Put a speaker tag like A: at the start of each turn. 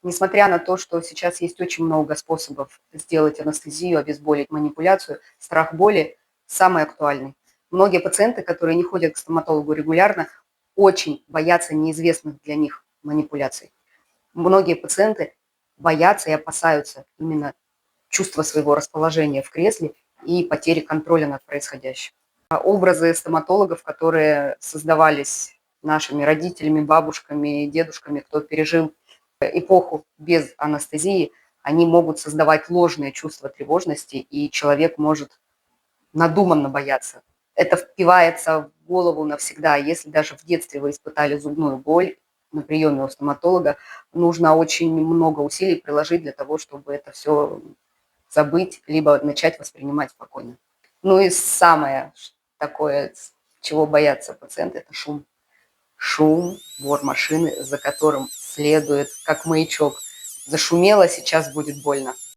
A: Несмотря на то, что сейчас есть очень много способов сделать анестезию, обезболить манипуляцию, страх боли самый актуальный. Многие пациенты, которые не ходят к стоматологу регулярно, очень боятся неизвестных для них манипуляций. Многие пациенты боятся и опасаются именно чувства своего расположения в кресле и потери контроля над происходящим. Образы стоматологов, которые создавались нашими родителями, бабушками, дедушками, кто пережил эпоху без анестезии, они могут создавать ложные чувства тревожности, и человек может надуманно бояться. Это впивается в голову навсегда. Если даже в детстве вы испытали зубную боль на приеме у стоматолога, нужно очень много усилий приложить для того, чтобы это все забыть, либо начать воспринимать спокойно. Ну и самое такое, чего боятся пациенты, это шум. Шум, вор машины, за которым следует, как маячок. Зашумело, сейчас будет больно.